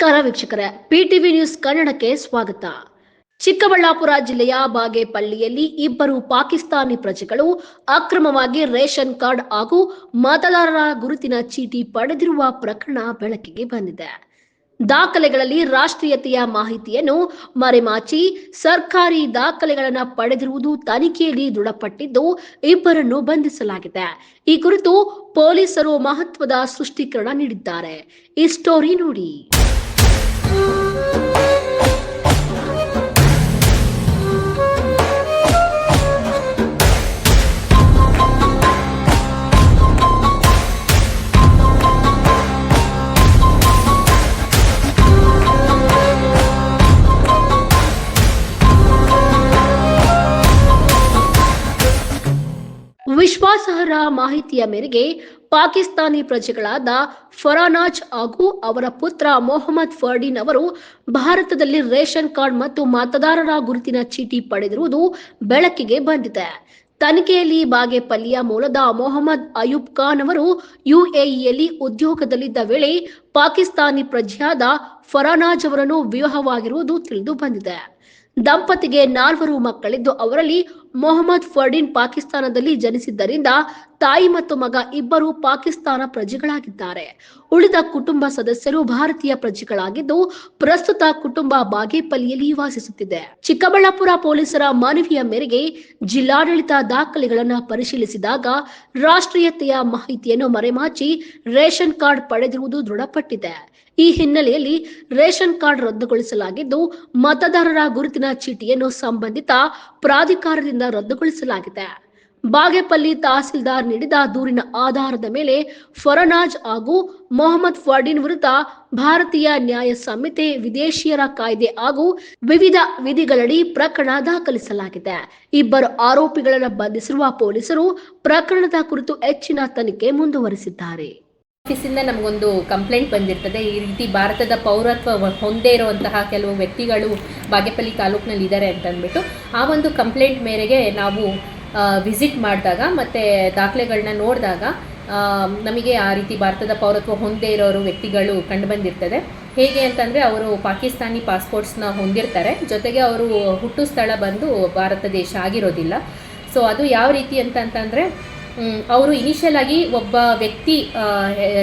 ನಮಸ್ಕಾರ ವೀಕ್ಷಕರೇ, ಪಿಟಿವಿ ನ್ಯೂಸ್ ಕನ್ನಡಕ್ಕೆ ಸ್ವಾಗತ. ಚಿಕ್ಕಬಳ್ಳಾಪುರ ಜಿಲ್ಲೆಯ ಬಾಗೇಪಲ್ಲಿಯಲ್ಲಿ ಇಬ್ಬರು ಪಾಕಿಸ್ತಾನಿ ಪ್ರಜೆಗಳು ಅಕ್ರಮವಾಗಿ ರೇಷನ್ ಕಾರ್ಡ್ ಹಾಗೂ ಮತದಾರರ ಗುರುತಿನ ಚೀಟಿ ಪಡೆದಿರುವ ಪ್ರಕರಣ ಬೆಳಕಿಗೆ ಬಂದಿದೆ. ದಾಖಲೆಗಳಲ್ಲಿ ರಾಷ್ಟ್ರೀಯತೆಯ ಮಾಹಿತಿಯನ್ನು ಮರೆಮಾಚಿ ಸರ್ಕಾರಿ ದಾಖಲೆಗಳನ್ನು ಪಡೆದಿರುವುದು ತನಿಖೆಯಲ್ಲಿ ದೃಢಪಟ್ಟಿದ್ದು, ಇಬ್ಬರನ್ನು ಬಂಧಿಸಲಾಗಿದೆ. ಈ ಕುರಿತು ಪೊಲೀಸರು ಮಹತ್ವದ ಸ್ಪಷ್ಟೀಕರಣ ನೀಡಿದ್ದಾರೆ. ಈ ಸ್ಟೋರಿ ನೋಡಿ. ವಿಶ್ವಾಸಾರ್ಹ ಮಾಹಿತಿಯ ಮೇರೆಗೆ ಪಾಕಿಸ್ತಾನಿ ಪ್ರಜೆಗಳಾದ ಫರಾನಾಜ್ ಹಾಗೂ ಅವರ ಪುತ್ರ ಮೊಹಮ್ಮದ್ ಫರ್ದೀನ್ ಅವರು ಭಾರತದಲ್ಲಿ ರೇಷನ್ ಕಾರ್ಡ್ ಮತ್ತು ಮತದಾರರ ಗುರುತಿನ ಚೀಟಿ ಪಡೆದಿರುವುದು ಬೆಳಕಿಗೆ ಬಂದಿದೆ. ತನಿಖೆಯಲ್ಲಿ ಬಾಗೇಪಲ್ಲಿಯ ಮೂಲದ ಮೊಹಮ್ಮದ್ ಅಯೂಬ್ ಖಾನ್ ಅವರು ಯುಎಇಯಲ್ಲಿ ಉದ್ಯೋಗದಲ್ಲಿದ್ದ ವೇಳೆ ಪಾಕಿಸ್ತಾನಿ ಪ್ರಜೆಯಾದ ಫರಾನಾಜ್ ಅವರನ್ನು ವಿವಾಹವಾಗಿರುವುದು ತಿಳಿದು ಬಂದಿದೆ. ದಂಪತಿಗೆ 4 ಮಕ್ಕಳಿದ್ದು, ಅವರಲ್ಲಿ ಮೊಹಮ್ಮದ್ ಫರ್ದೀನ್ ಪಾಕಿಸ್ತಾನದಲ್ಲಿ ಜನಿಸಿದ್ದರಿಂದ ತಾಯಿ ಮತ್ತು ಮಗ ಇಬ್ಬರು ಪಾಕಿಸ್ತಾನ ಪ್ರಜೆಗಳಾಗಿದ್ದಾರೆ. ಉಳಿದ ಕುಟುಂಬ ಸದಸ್ಯರು ಭಾರತೀಯ ಪ್ರಜೆಗಳಾಗಿದ್ದು, ಪ್ರಸ್ತುತ ಕುಟುಂಬ ಬಾಗೇಪಲ್ಲಿಯಲ್ಲಿ ವಾಸಿಸುತ್ತಿದೆ. ಚಿಕ್ಕಬಳ್ಳಾಪುರ ಪೊಲೀಸರ ಮನವಿಯ ಮೇರೆಗೆ ಜಿಲ್ಲಾಡಳಿತ ದಾಖಲೆಗಳನ್ನು ಪರಿಶೀಲಿಸಿದಾಗ ರಾಷ್ಟ್ರೀಯತೆಯ ಮಾಹಿತಿಯನ್ನು ಮರೆಮಾಚಿ ರೇಷನ್ ಕಾರ್ಡ್ ಪಡೆದಿರುವುದು ದೃಢಪಟ್ಟಿದೆ. ಈ ಹಿನ್ನೆಲೆಯಲ್ಲಿ ರೇಷನ್ ಕಾರ್ಡ್ ರದ್ದುಗೊಳಿಸಲಾಗಿದ್ದು, ಮತದಾರರ ಗುರುತಿನ ಚೀಟಿಯನ್ನು ಸಂಬಂಧಿತ ಪ್ರಾಧಿಕಾರದಿಂದ ರದ್ದುಗೊಳಿಸಲಾಗಿದೆ. ಬಾಗೇಪಲ್ಲಿ ತಹಸೀಲ್ದಾರ್ ನೀಡಿದ ದೂರಿನ ಆಧಾರದ ಮೇಲೆ ಫರಾನಾಜ್ ಹಾಗೂ ಮೊಹಮ್ಮದ್ ಫರ್ದೀನ್ ವಿರುದ್ಧ ಭಾರತೀಯ ನ್ಯಾಯ ಸಂಹಿತೆ, ವಿದೇಶಿಯರ ಕಾಯ್ದೆ ಹಾಗೂ ವಿವಿಧ ವಿಧಿಗಳಡಿ ಪ್ರಕರಣ ದಾಖಲಿಸಲಾಗಿದೆ. ಇಬ್ಬರು ಆರೋಪಿಗಳನ್ನು ಬಂಧಿಸಿರುವ ಪೊಲೀಸರು ಪ್ರಕರಣದ ಕುರಿತು ಹೆಚ್ಚಿನ ತನಿಖೆ ಮುಂದುವರಿಸಿದ್ದಾರೆ. ಆಫೀಸಿಂದ ನಮಗೊಂದು ಕಂಪ್ಲೇಂಟ್ ಬಂದಿರ್ತದೆ. ಈ ರೀತಿ ಭಾರತದ ಪೌರತ್ವ ಹೊಂದೇ ಇರುವಂತಹ ಕೆಲವು ವ್ಯಕ್ತಿಗಳು ಬಾಗೇಪಲ್ಲಿ ತಾಲೂಕಿನಲ್ಲಿ ಇದ್ದಾರೆ ಅಂತ ಅಂದ್ಬಿಟ್ಟು ಆ ಒಂದು ಕಂಪ್ಲೇಂಟ್ ಮೇರೆಗೆ ನಾವು ವಿಸಿಟ್ ಮಾಡಿದಾಗ ಮತ್ತು ದಾಖಲೆಗಳನ್ನ ನೋಡಿದಾಗ ನಮಗೆ ಆ ರೀತಿ ಭಾರತದ ಪೌರತ್ವ ಹೊಂದೇ ಇರೋರು ವ್ಯಕ್ತಿಗಳು ಕಂಡು ಬಂದಿರ್ತದೆ. ಹೇಗೆ ಅಂತಂದರೆ ಅವರು ಪಾಕಿಸ್ತಾನಿ ಪಾಸ್ಪೋರ್ಟ್ಸ್ನ ಹೊಂದಿರ್ತಾರೆ, ಜೊತೆಗೆ ಅವರು ಹುಟ್ಟು ಸ್ಥಳ ಬಂದು ಭಾರತ ದೇಶ ಆಗಿರೋದಿಲ್ಲ. ಸೊ ಅದು ಯಾವ ರೀತಿ ಅಂತಂದರೆ ಅವರು ಇನಿಷಿಯಲ್ ಆಗಿ ಒಬ್ಬ ವ್ಯಕ್ತಿ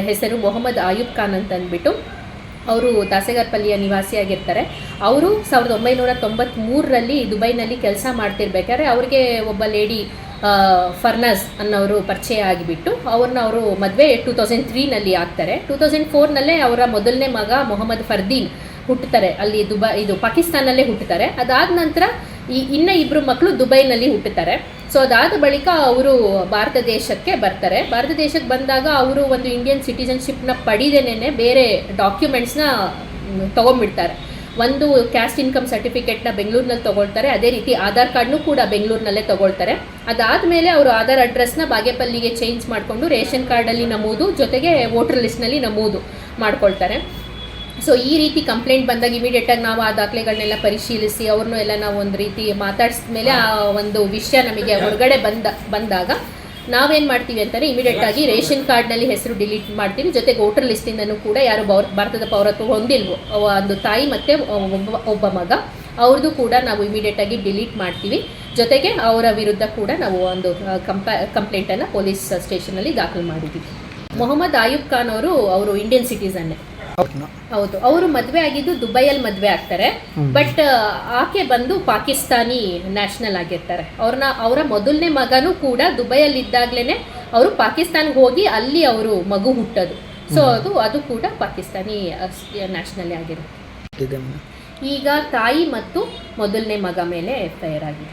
ಹೆಸರು ಮೊಹಮ್ಮದ್ ಅಯೂಬ್ ಖಾನ್ ಅಂತ ಅಂದ್ಬಿಟ್ಟು ಅವರು ದಾಸೆಗರ್ಪಲ್ಲಿಯ ನಿವಾಸಿಯಾಗಿರ್ತಾರೆ. ಅವರು 1993ರಲ್ಲಿ ದುಬೈನಲ್ಲಿ ಕೆಲಸ ಮಾಡ್ತಿರ್ಬೇಕಾದ್ರೆ ಅವ್ರಿಗೆ ಒಬ್ಬ ಲೇಡಿ ಫರ್ನಾಜ್ ಅನ್ನೋರು ಪರಿಚಯ ಆಗಿಬಿಟ್ಟು ಅವರು ಮದುವೆ 2003ನಲ್ಲಿ ಆಗ್ತಾರೆ. 2004ನಲ್ಲೇ ಅವರ ಮೊದಲನೇ ಮಗ ಮೊಹಮ್ಮದ್ ಫರ್ದೀನ್ ಹುಟ್ಟುತ್ತಾರೆ. ಅಲ್ಲಿ ಪಾಕಿಸ್ತಾನಲ್ಲೇ ಹುಟ್ಟುತ್ತಾರೆ. ಅದಾದ ನಂತರ ಇನ್ನು 2 ಮಕ್ಕಳು ದುಬೈನಲ್ಲಿ ಹುಟ್ಟುತ್ತಾರೆ. ಸೊ ಅದಾದ ಬಳಿಕ ಅವರು ಭಾರತ ದೇಶಕ್ಕೆ ಬರ್ತಾರೆ. ಭಾರತ ದೇಶಕ್ಕೆ ಬಂದಾಗ ಅವರು ಒಂದು ಇಂಡಿಯನ್ ಸಿಟಿಜನ್ಶಿಪ್ನ ಪಡೆದೇನೆ ಬೇರೆ ಡಾಕ್ಯುಮೆಂಟ್ಸ್ನ ತೊಗೊಂಡ್ಬಿಡ್ತಾರೆ. ಒಂದು ಕ್ಯಾಸ್ಟ್ ಇನ್ಕಮ್ ಸರ್ಟಿಫಿಕೇಟ್ನ ಬೆಂಗಳೂರಿನಲ್ಲಿ ತೊಗೊಳ್ತಾರೆ, ಅದೇ ರೀತಿ ಆಧಾರ್ ಕಾರ್ಡ್ನೂ ಕೂಡ ಬೆಂಗಳೂರಿನಲ್ಲೇ ತೊಗೊಳ್ತಾರೆ. ಅದಾದಮೇಲೆ ಅವರು ಆಧಾರ್ ಅಡ್ರೆಸ್ನ ಬಾಗೇಪಲ್ಲಿಗೆ ಚೇಂಜ್ ಮಾಡಿಕೊಂಡು ರೇಷನ್ ಕಾರ್ಡಲ್ಲಿ ನಮೂದು, ಜೊತೆಗೆ ವೋಟರ್ ಲಿಸ್ಟ್ನಲ್ಲಿ ನಮೂದು ಮಾಡ್ಕೊಳ್ತಾರೆ. ಸೊ ಈ ರೀತಿ ಕಂಪ್ಲೇಂಟ್ ಬಂದಾಗ ಇಮಿಡಿಯೇಟಾಗಿ ನಾವು ಆ ದಾಖಲೆಗಳನ್ನೆಲ್ಲ ಪರಿಶೀಲಿಸಿ ಅವ್ರನ್ನೂ ಎಲ್ಲ ನಾವು ಒಂದು ರೀತಿ ಮಾತಾಡಿಸಿದ ಮೇಲೆ ಆ ಒಂದು ವಿಷಯ ನಮಗೆ ಹೊರಗಡೆ ಬಂದಾಗ ನಾವೇನು ಮಾಡ್ತೀವಿ ಅಂತಂದರೆ ಇಮಿಡಿಯೇಟಾಗಿ ರೇಷನ್ ಕಾರ್ಡ್ನಲ್ಲಿ ಹೆಸರು ಡಿಲೀಟ್ ಮಾಡ್ತೀವಿ. ಜೊತೆಗೆ ವೋಟರ್ ಲಿಸ್ಟಿಂದನೂ ಕೂಡ ಯಾರು ಭಾರತದ ಪೌರತ್ವ ಹೊಂದಿಲ್ವೋ ಒಂದು ತಾಯಿ ಮತ್ತು ಒಬ್ಬ ಮಗ ಅವ್ರದ್ದು ಕೂಡ ನಾವು ಇಮಿಡಿಯೇಟಾಗಿ ಡಿಲೀಟ್ ಮಾಡ್ತೀವಿ. ಜೊತೆಗೆ ಅವರ ವಿರುದ್ಧ ಕೂಡ ನಾವು ಒಂದು ಕಂಪ್ಲೇಂಟನ್ನು ಪೊಲೀಸ್ ಸ್ಟೇಷನಲ್ಲಿ ದಾಖಲು ಮಾಡಿದ್ದೀವಿ. ಮೊಹಮ್ಮದ್ ಅಯೂಬ್ ಖಾನ್ ಅವರು ಇಂಡಿಯನ್ ಸಿಟಿಸನ್ನೇ. ಹೌದು, ಅವರು ಮದುವೆ ಆಗಿದ್ದು ದುಬೈಯಲ್ಲಿ ಮದುವೆ ಆಗ್ತಾರೆ. ಬಟ್ ಆಕೆ ಬಂದು ಪಾಕಿಸ್ತಾನಿ ನ್ಯಾಷನಲ್ ಆಗಿರ್ತಾರೆ. ಅವರ ಮೊದಲನೇ ಮಗನೂ ಕೂಡ ದುಬೈಯಲ್ಲಿ ಇದ್ದಾಗಲೇ ಅವರು ಪಾಕಿಸ್ತಾನ್ಗೆ ಹೋಗಿ ಅಲ್ಲಿ ಅವರು ಮಗು ಹುಟ್ಟೋದು. ಸೊ ಅದು ಕೂಡ ಪಾಕಿಸ್ತಾನಿ ನ್ಯಾಷನಲ್ ಆಗಿರುತ್ತೆ. ಈಗ ತಾಯಿ ಮತ್ತು ಮೊದಲನೇ ಮಗ ಮೇಲೆ FIR ಆಗಿದೆ.